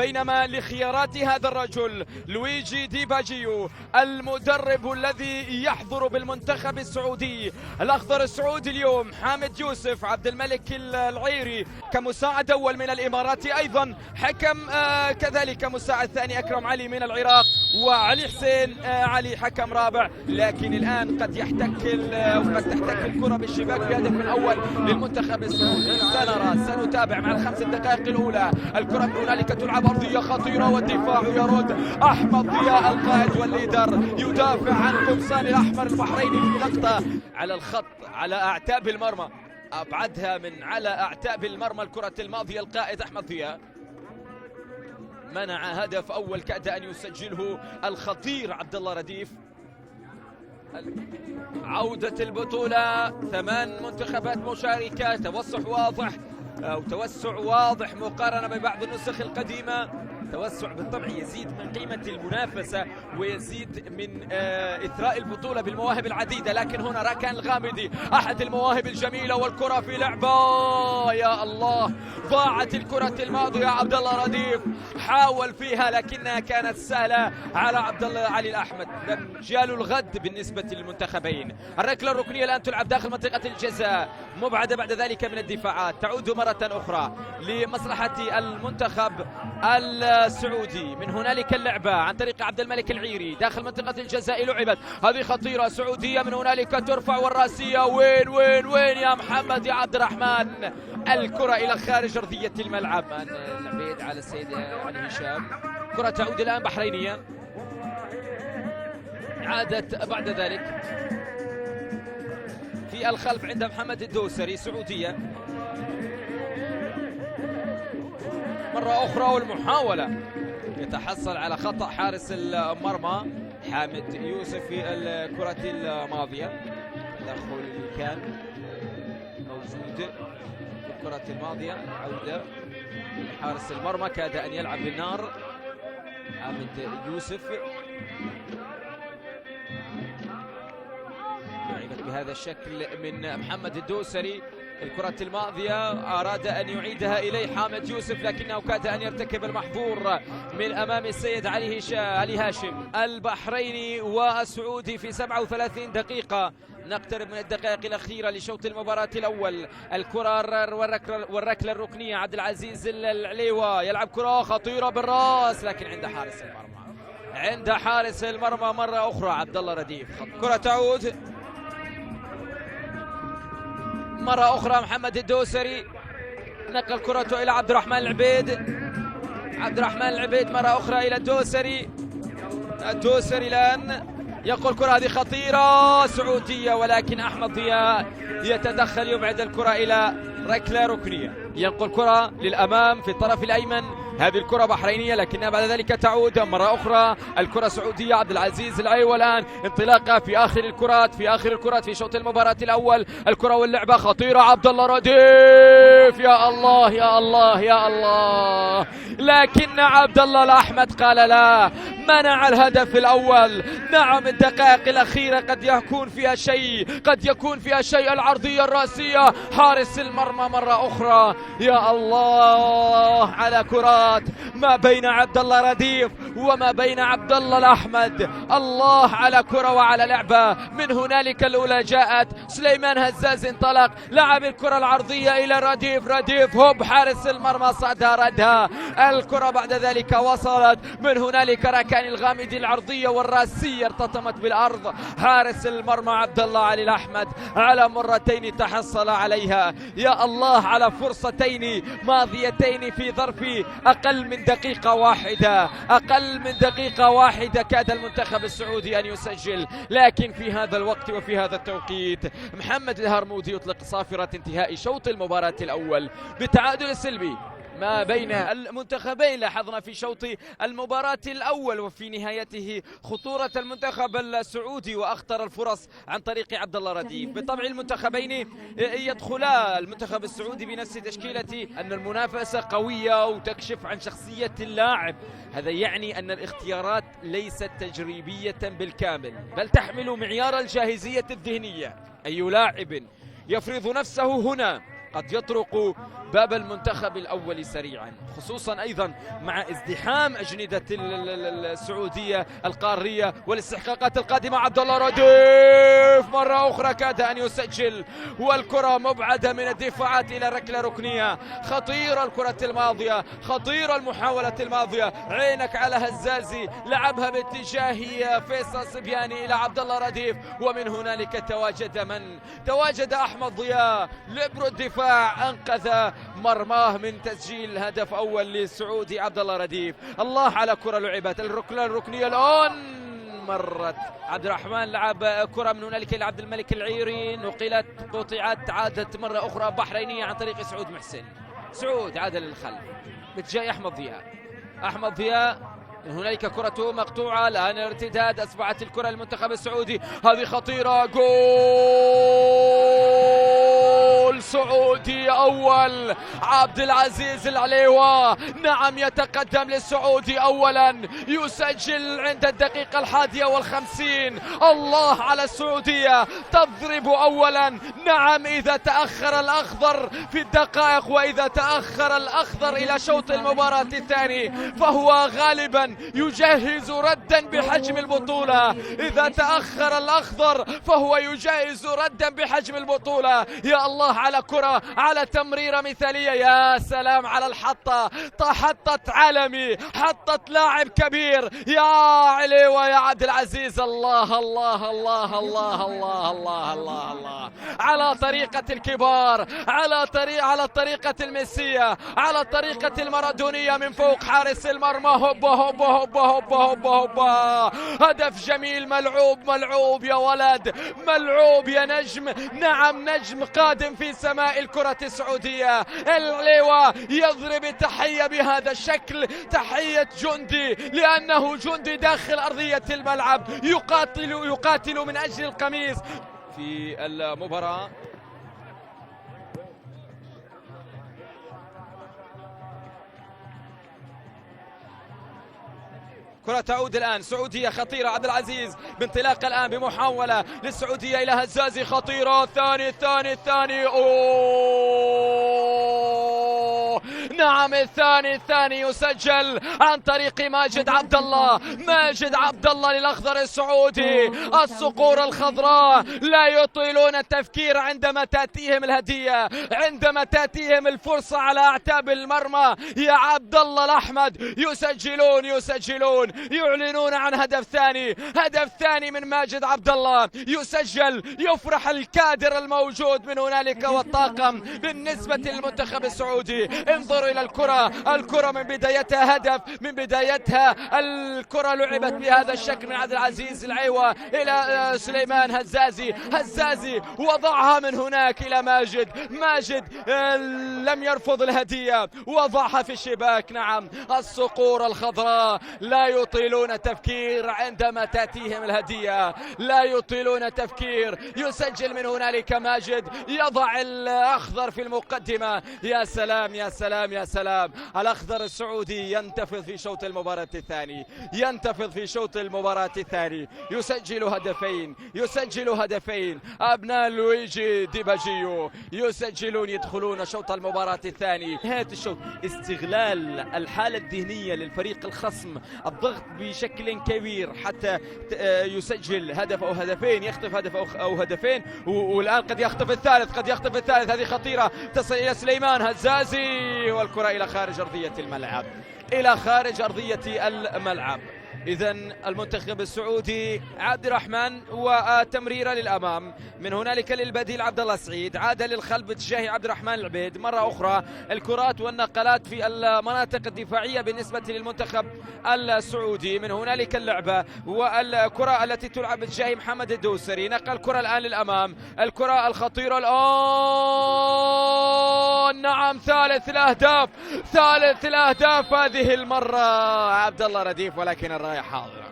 بينما لخيارات هذا الرجل لويجي دي باجيو المدرب الذي يحضر بالمنتخب السعودي الأخضر السعودي اليوم، حامد يوسف، عبد الملك العيري كمساعد أول من الإمارات أيضا، حكم كذلك مساعد ثاني أكرم علي من العراق، وعلي حسين علي حكم رابع. لكن الآن قد تحتك الكرة بالشباك بهدف أول للمنتخب السعودي. سنتابع مع الخمس دقائق الأولى. الكرة من هنالك تلعب أرضية خطيرة والدفاع يرد. أحمد ضياء القائد والليدر يدافع عن قمصان الأحمر البحريني في لقطة على الخط على أعتاب المرمى، أبعدها من على أعتاب المرمى الكرة الماضية. القائد أحمد ضياء منع هدف أول كاد أن يسجله الخطير عبد الله رديف. عودة البطولة، 8 منتخبات مشاركة، توسع واضح مقارنة ببعض النسخ القديمة. توسع بالطبع يزيد من قيمة المنافسة ويزيد من إثراء البطولة بالمواهب العديدة. لكن هنا راكان الغامدي أحد المواهب الجميلة والكرة في لعبة، يا الله ضاعت الكرة الماضية. عبد الله رديف حاول فيها لكنها كانت سهلة على عبد الله علي الأحمد. مجال الغد بالنسبة للمنتخبين. الركلة الركنية الآن تلعب داخل منطقة الجزاء، مبعدة بعد ذلك من الدفاعات، تعود مرة أخرى لمصلحة المنتخب السعودي. من هنالك اللعبة عن طريق عبد الملك العيري داخل منطقة الجزاء، لعبت هذه خطيرة سعودية، من هنالك ترفع والراسية وين وين وين يا محمد يا عبد الرحمن. الكرة إلى خارج أرضية الملعب. العبيد على السيد علي هشام. كرة تعود الآن بحرينية، عادت بعد ذلك في الخلف عند محمد الدوسري. سعودية مرة أخرى والمحاولة يتحصل على خطأ حارس المرمى حامد يوسف في الكرة الماضية. تدخل كان موجود في الكرة الماضية. عودة حارس المرمى كاد أن يلعب بالنار حامد يوسف. لعبت بهذا الشكل من محمد الدوسري. الكرة الماضية أراد أن يعيدها إليه حامد يوسف لكنه كاد أن يرتكب المحظور من أمام السيد علي هاشم. البحريني والسعودي في 37 دقيقة، نقترب من الدقائق الأخيرة لشوط المباراة الأول. الكرة والركلة الركنية، عبد العزيز العليوة يلعب كرة خطيرة بالراس لكن عند حارس المرمى مرة أخرى عبد الله رديف. كرة تعود مرة أخرى محمد الدوسري، نقل كرته إلى عبد الرحمن العبيد مرة أخرى إلى الدوسري الآن يقول كرة هذه خطيرة سعودية، ولكن أحمد ضياء يتدخل يبعد الكرة إلى ركلة ركنية. ينقل كرة للأمام في الطرف الأيمن، هذه الكرة بحرينية لكنها بعد ذلك تعود مرة أخرى الكرة سعودية. عبد العزيز العيوة الآن انطلاقة في آخر الكرات في شوط المباراة الأول. الكرة واللعبة خطيرة، عبد الله رديف، يا الله يا الله يا الله، لكن عبد الله الأحمد قال لا، منع الهدف الأول. نعم الدقائق الأخيرة قد يكون فيها شيء. العرضية الرأسية، حارس المرمى مرة أخرى، يا الله على كرات ما بين عبد الله رديف وما بين عبد الله الأحمد. الله على كرة وعلى لعبة. من هنالك الأولى جاءت سليمان هزاز، انطلق لعب الكرة العرضية إلى رديف هوب، حارس المرمى صدها ردها. الكرة بعد ذلك وصلت من هنالك راكان الغامدي، العرضية والراسية ارتطمت بالأرض. حارس المرمى عبد الله علي الأحمد على مرتين تحصل عليها، يا الله على فرصتين ماضيتين في ظرف أقل من دقيقة واحدة كاد المنتخب السعودي أن يسجل. لكن في هذا الوقت وفي هذا التوقيت محمد الهرمودي يطلق صافرة انتهاء شوط المباراة الأول بالتعادل السلبي ما بين المنتخبين. لاحظنا في شوط المباراة الأول وفي نهايته خطورة المنتخب السعودي وأخطر الفرص عن طريق عبد الله رديف. بالطبع المنتخبين يدخلا المنتخب السعودي بنفس تشكيلة أن المنافسة قوية وتكشف عن شخصية اللاعب. هذا يعني أن الاختيارات ليست تجريبية بالكامل، بل تحمل معيار الجاهزية الذهنية. أي لاعب يفرض نفسه هنا قد يطرق باب المنتخب الأول سريعا، خصوصا أيضا مع ازدحام أجندة السعودية القارية والاستحقاقات القادمة. عبد الله رديف مرة أخرى كاد أن يسجل، والكرة مبعدة من الدفاعات إلى ركلة ركنية. خطيرة الكرة الماضية، خطيرة المحاولة الماضية. عينك على هزازي، لعبها باتجاه فيصل صبياني إلى عبد الله رديف، ومن هنالك تواجد أحمد ضياء لبر الدفاع، أنقذ مرماه من تسجيل هدف أول للسعودي عبد الله رديف. الله على كرة لعبت، الركلة الركنية الآن مرت. عبد الرحمن لعب كرة من هنالك إلى عبد الملك العيري، نقلت قطعت، عادت مرة أخرى بحرينية عن طريق سعود محسن. سعود عاد للخلف باتجاه أحمد ضياء من هنالك كرته مقطوعة، الآن الارتداد، أصبحت الكرة للمنتخب السعودي. هذه خطيرة، جول سعودي أول. عبد العزيز العليوة نعم يتقدم للسعودي أولا، يسجل عند الدقيقة 51. الله على السعودية، تضرب أولا. نعم إذا تأخر الأخضر في الدقائق، وإذا تأخر الأخضر إلى شوط المباراة الثاني فهو غالبا يجهز ردا بحجم البطولة. إذا تأخر الأخضر فهو يجهز ردا بحجم البطولة. يا الله على كرة، على تمريرة مثالية، يا سلام على الحطة، حطت عالمي، حطت لاعب كبير. يا عليوة يا عبد العزيز، الله الله الله الله الله الله الله الله على طريقة الكبار، على طريقة الميسية، على طريقة المارادونية من فوق حارس المرمى. هوبا هوبا هوبا هوبا هوبا هوبا، هدف جميل. ملعوب يا ولد، ملعوب يا نجم. نعم نجم قادم في سماء الكرة السعودية. العليوة يضرب تحية بهذا الشكل، تحية جندي، لأنه جندي داخل أرضية الملعب، يقاتل من أجل القميص في المباراة. كرة تعود الآن، سعودية خطيرة. عبد العزيز بانطلاق الآن بمحاولة للسعودية إلى هزازي، خطيرة. الثاني أوه نعم، الثاني يسجل عن طريق ماجد عبد الله للأخضر السعودي. الصقور الخضراء لا يطيلون التفكير عندما تأتيهم الهدية، عندما تأتيهم الفرصة على أعتاب المرمى. يا عبد الله الأحمد يسجلون، يعلنون عن هدف ثاني من ماجد عبد الله. يسجل، يفرح الكادر الموجود من هنالك والطاقم بالنسبة للمنتخب السعودي. انظروا إلى الكرة من بدايتها هدف، من بدايتها الكرة لعبت بهذا الشكل من عبد العزيز العيوة إلى سليمان هزازي وضعها من هناك إلى ماجد لم يرفض الهدية، وضعها في الشباك. نعم، الصقور الخضراء لا يطيلون تفكير عندما تأتيهم الهدية، لا يطيلون تفكير. يسجل من هنالك ماجد، يضع الأخضر في المقدمة. يا سلام يا سلام يا سلام، الأخضر السعودي ينتفض في شوط المباراة الثاني، يسجل هدفين. أبناء لويجي ديباجيو يسجلون، يدخلون شوط المباراة الثاني. نهاية الشوط استغلال الحالة الذهنية للفريق الخصم، الضغط بشكل كبير حتى يسجل هدف أو هدفين، يخطف هدف أو هدفين، والآن قد يخطف الثالث. هذه خطيرة، تصل إلى سليمان هزازي، والكرة إلى خارج أرضية الملعب. إذن المنتخب السعودي عبد الرحمن وتمريرة للأمام، من هنالك للبديل عبد الله سعيد، عاد للخلف باتجاه عبد الرحمن العبيد. مرة أخرى الكرات والنقلات في المناطق الدفاعية بالنسبة للمنتخب السعودي. من هنالك اللعبة والكرة التي تلعب باتجاه محمد الدوسري، نقل الكرة الآن للأمام، الكرة الخطيرة الآن. نعم، ثالث الأهداف هذه المرة عبد الله رديف، ولكن الراية حاضرة.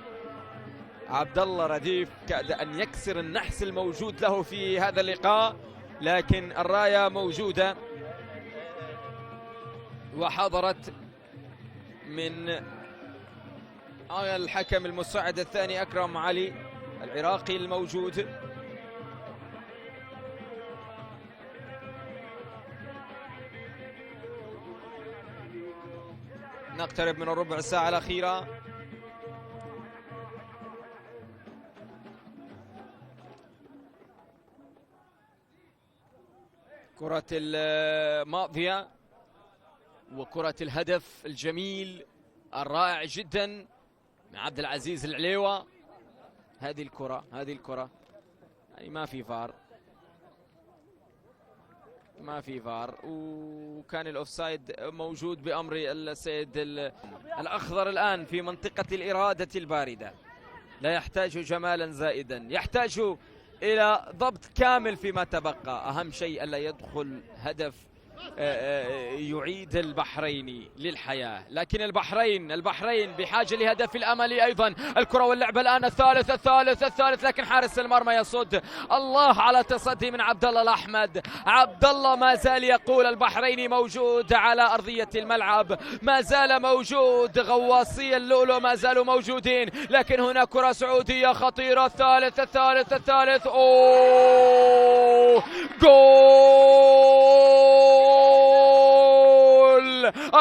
عبد الله رديف كاد أن يكسر النحس الموجود له في هذا اللقاء، لكن الراية موجودة وحضرت من الحكم المساعد الثاني أكرم علي العراقي الموجود. نقترب من الربع ساعة الأخيرة. كرة الماضية وكرة الهدف الجميل الرائع جدا من عبد العزيز العليوة. هذه الكرة يعني ما في فار، ما في فار، وكان الأوفسايد موجود بأمر السيد الأخضر. الآن في منطقة الإرادة الباردة، لا يحتاج جمالا زائدا، يحتاج إلى ضبط كامل فيما تبقى. أهم شيء ألا يدخل هدف يعيد البحرين للحياة، لكن البحرين بحاجة لهدف الأمل أيضا. الكرة واللعبة الآن الثالث، لكن حارس المرمى يصد. الله على تصدي من عبد الله الأحمد. عبد الله ما زال يقول البحرين موجود على أرضية الملعب، ما زال موجود، غواصي اللؤلؤ ما زالوا موجودين، لكن هنا كرة سعودية خطيرة. الثالث أوه، جول!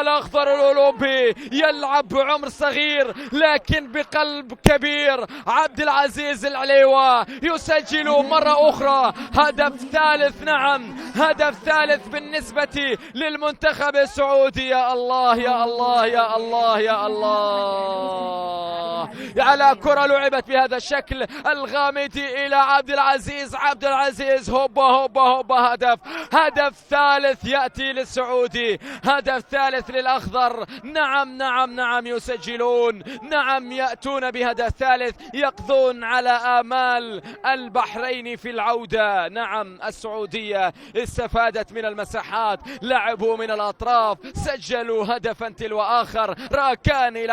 الأخضر الأولمبي يلعب بعمر صغير لكن بقلب كبير. عبد العزيز العليوة يسجل مرة أخرى هدف ثالث، نعم هدف ثالث بالنسبة للمنتخب السعودي. يا الله يا الله يا الله يا الله على كرة لعبت بهذا الشكل الغامدي إلى عبد العزيز. هوبا هدف ثالث يأتي للسعودي، هدف ثالث للأخضر. نعم يسجلون، نعم يأتون بهدف ثالث، يقضون على آمال البحرين في العودة. نعم السعودية استفادت من المساحات، لعبوا من الأطراف، سجلوا هدفا تلو آخر، راكان إلى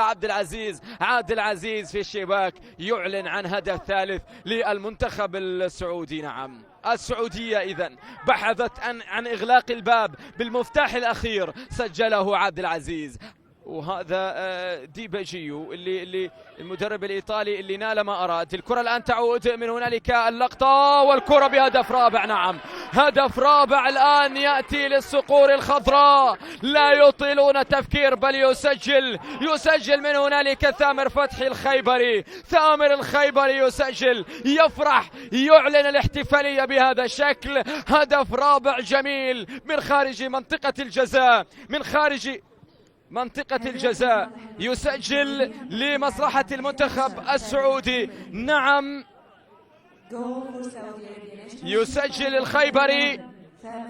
عبد العزيز في الشباك، يعلن عن هدف ثالث للمنتخب السعودي. نعم السعودية إذن بحثت عن إغلاق الباب بالمفتاح الأخير، سجله عبد العزيز. وهذا ديباجيو اللي المدرب الإيطالي اللي نال ما أراد. الكرة الآن تعود من هنالك اللقطة والكرة بهدف رابع. نعم هدف رابع الآن يأتي للصقور الخضراء، لا يطيلون تفكير بل يسجل من هنالك ثامر الخيبري يسجل، يفرح، يعلن الاحتفالية بهذا الشكل. هدف رابع جميل من خارج منطقة الجزاء، يسجل لمصلحة المنتخب السعودي. نعم يسجل الخيبري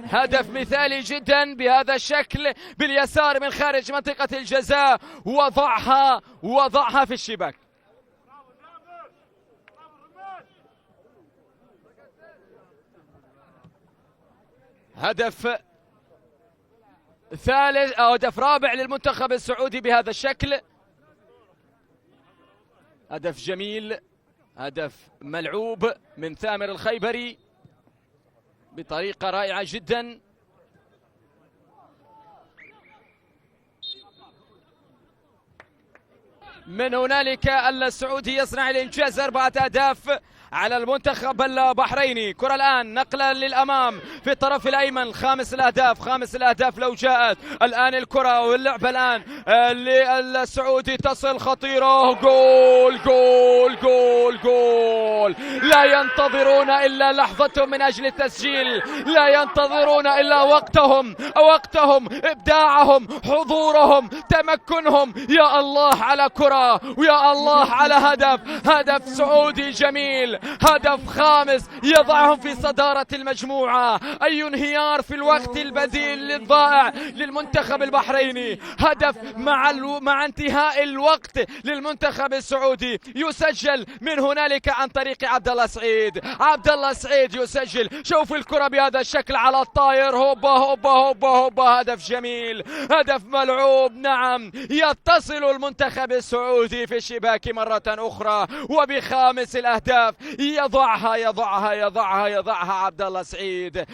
هدف مثالي جدا بهذا الشكل باليسار من خارج منطقة الجزاء، وضعها في الشباك. هدف ثالث أو هدف رابع للمنتخب السعودي بهذا الشكل. هدف جميل، هدف ملعوب من ثامر الخيبري بطريقة رائعة جدا. من هنالك السعودي يصنع الإنجاز 4 أهداف على المنتخب البحريني. كرة الآن نقلة للأمام في الطرف الأيمن، 5 الأهداف لو جاءت. الآن الكرة واللعبة الآن للسعودي تصل خطيرة. جول. لا ينتظرون إلا لحظة من أجل التسجيل، لا ينتظرون إلا وقتهم، إبداعهم، حضورهم، تمكنهم. يا الله على كرة، ويا الله على هدف سعودي جميل، هدف خامس يضعهم في صدارة المجموعة. أي انهيار في الوقت البديل للضائع للمنتخب البحريني. هدف مع انتهاء الوقت للمنتخب السعودي، يسجل من هنالك عن طريق عبد الله سعيد يسجل. شوف الكرة بهذا الشكل على الطاير، هوبا هدف جميل، هدف ملعوب. نعم يتصل المنتخب السعودي في الشباك مرة أخرى وبخامس الأهداف يضعها عبد الله سعيد.